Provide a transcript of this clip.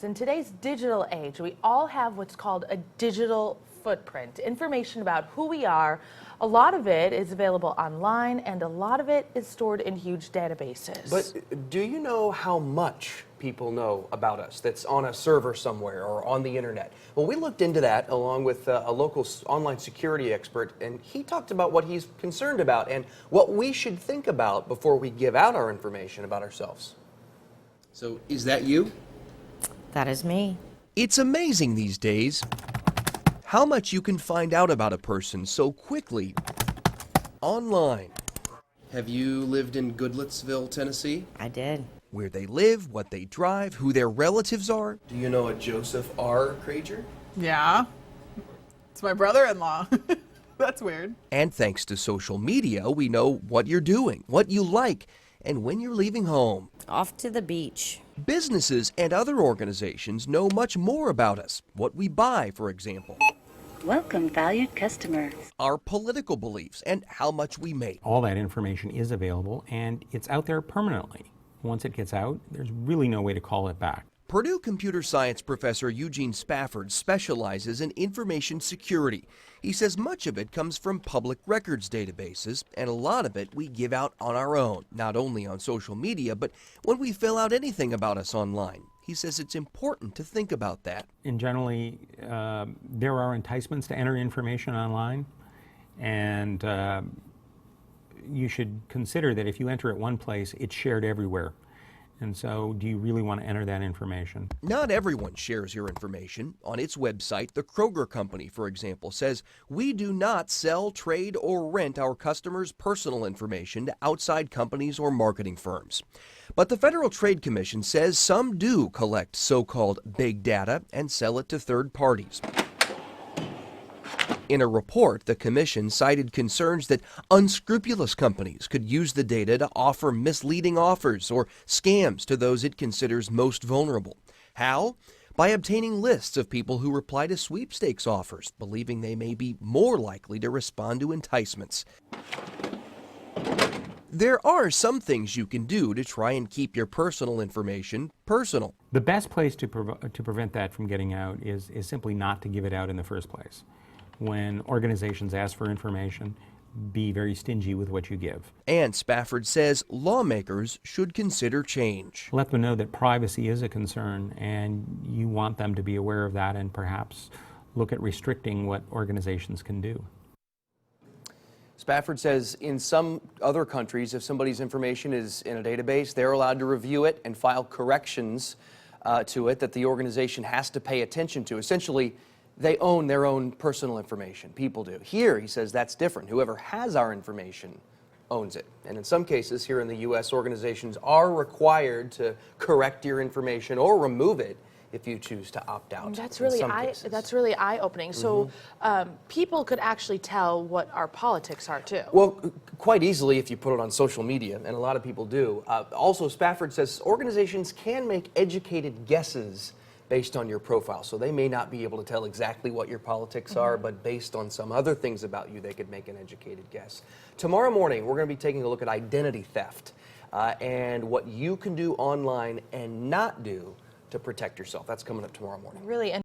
In today's digital age, we all have what's called a digital footprint, information about who we are. A lot of it is available online, and a lot of it is stored in huge databases. But do you know how much people know about us that's on a server somewhere or on the internet? Well, we looked into that along with a local online security expert, and he talked about what he's concerned about and what we should think about before we give out our information about ourselves. So, is that you? That is me. It's amazing these days how much you can find out about a person so quickly online. Have you lived in Goodlettsville, Tennessee? I did. Where they live, what they drive, who their relatives are. Do you know a Joseph R. Krager? Yeah. It's my brother-in-law. That's weird. And thanks to social media, we know what you're doing, what you like, and when you're leaving home. Off to the beach. Businesses and other organizations know much more about us, what we buy, for example. Welcome, valued customers. Our political beliefs and how much we make. All that information is available, and it's out there permanently. Once it gets out, there's really no way to call it back. Purdue computer science professor Eugene Spafford specializes in information security. He says much of it comes from public records databases, and a lot of it we give out on our own, not only on social media, but when we fill out anything about us online. He says it's important to think about that. And generally, there are enticements to enter information online, and you should consider that if you enter it one place, it's shared everywhere. And so, do you really want to enter that information? Not everyone shares your information. On its website, the Kroger Company, for example, says, "We do not sell, trade, or rent our customers' personal information to outside companies or marketing firms." But the Federal Trade Commission says some do collect so-called big data and sell it to third parties. In a report, the commission cited concerns that unscrupulous companies could use the data to offer misleading offers or scams to those it considers most vulnerable. How? By obtaining lists of people who reply to sweepstakes offers, believing they may be more likely to respond to enticements. There are some things you can do to try and keep your personal information personal. The best place to prevent that from getting out is simply not to give it out in the first place. When organizations ask for information, be very stingy with what you give. And Spafford says lawmakers should consider change. Let them know that privacy is a concern, and you want them to be aware of that, and perhaps look at restricting what organizations can do. Spafford says in some other countries, if somebody's information is in a database, they're allowed to review it and file corrections to it that the organization has to pay attention to. Essentially, they own their own personal information. People do. Here, he says that's different. Whoever has our information owns it. And in some cases here in the U.S., organizations are required to correct your information or remove it if you choose to opt out. That's really eye-opening. So people could actually tell what our politics are too. Well, quite easily if you put it on social media, and a lot of people do. Also, Spafford says organizations can make educated guesses based on your profile. So they may not be able to tell exactly what your politics are, but based on some other things about you, they could make an educated guess. Tomorrow morning, we're going to be taking a look at identity theft and what you can do online and not do to protect yourself. That's coming up tomorrow morning. Really.